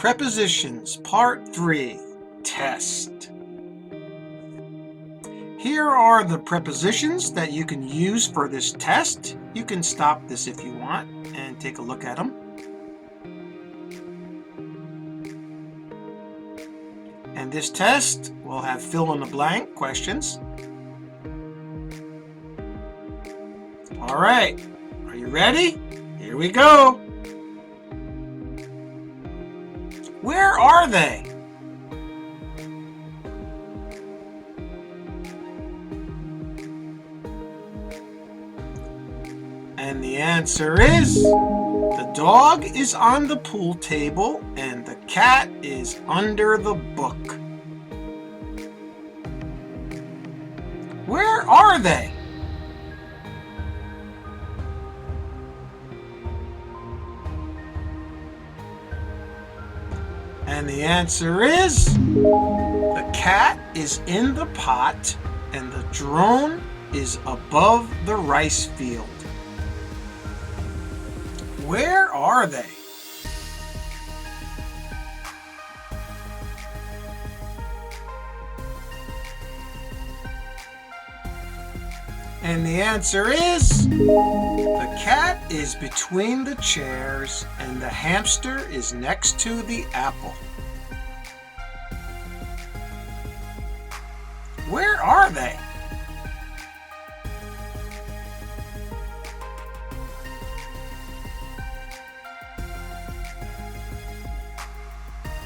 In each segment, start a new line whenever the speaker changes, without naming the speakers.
Prepositions, Part 3, Test. Here are the prepositions that you can use for this test. You can stop this if you want and take a look at them. And this test will have fill-in-the-blank questions. All right, are you ready? Here we go. Where are they? And the answer is, the dog is on the pool table and the cat is under the book. Where are they? And the answer is, the cat is in the pot and the drone is above the rice field. Where are they? And the answer is, the cat is between the chairs and the hamster is next to the apple. Where are they?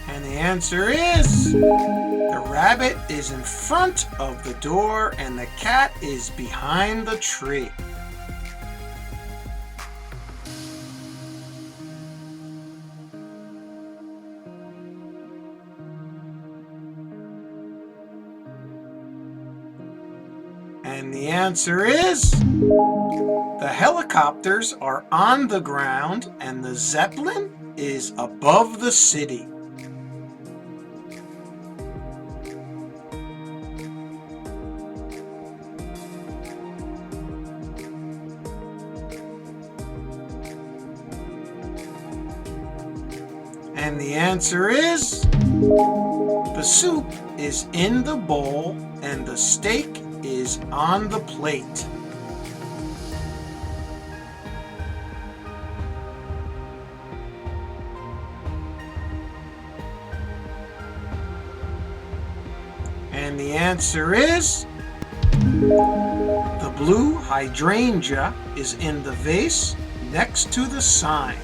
And the answer is, the rabbit is in front of the door and the cat is behind the tree. And the answer is, the helicopters are on the ground and the Zeppelin is above the city. And the answer is, the soup is in the bowl and the steak is on the plate. And the answer is, the blue hydrangea is in the vase next to the sign.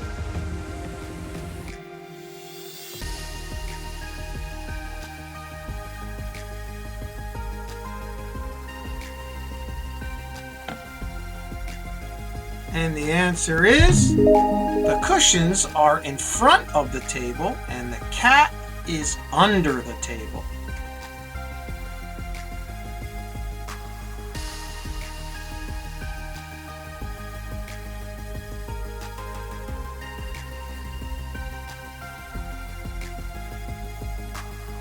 And the answer is, the cushions are in front of the table and the cat is under the table.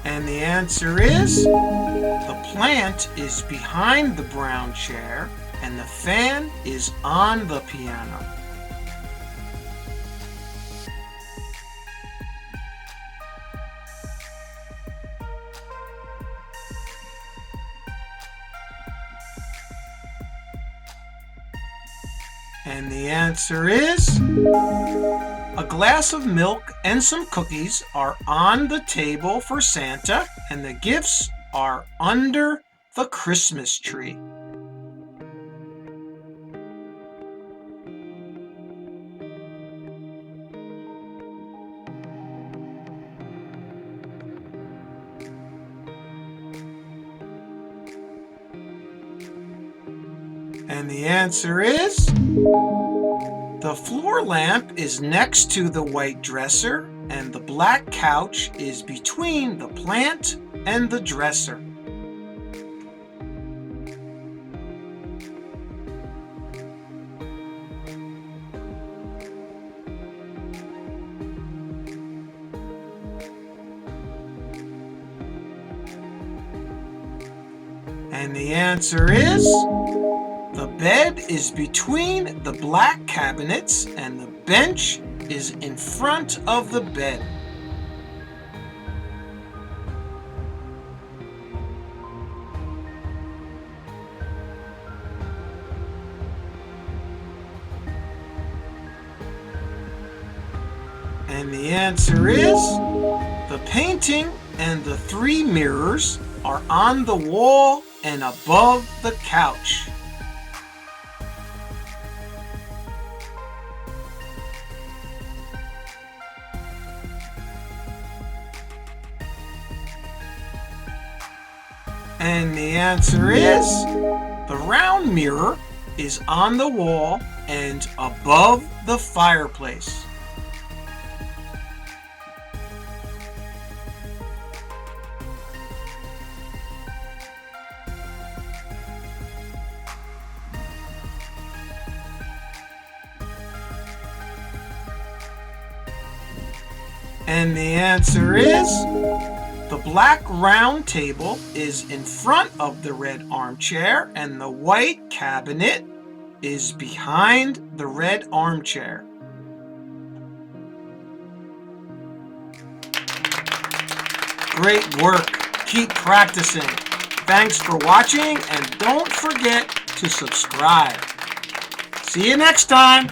And the answer is, the plant is behind the brown chair and the fan is on the piano. And the answer is, a glass of milk and some cookies are on the table for Santa and the gifts are under the Christmas tree. And the answer is, the floor lamp is next to the white dresser and the black couch is between the plant and the dresser. And the answer is, the bed is between the black cabinets and the bench is in front of the bed. And the answer is the painting and the 3 mirrors are on the wall and above the couch. And the answer is the round mirror is on the wall and above the fireplace. And the answer is the black round table is in front of the red armchair and the white cabinet is behind the red armchair. Great work. Keep practicing. Thanks for watching and don't forget to subscribe. See you next time.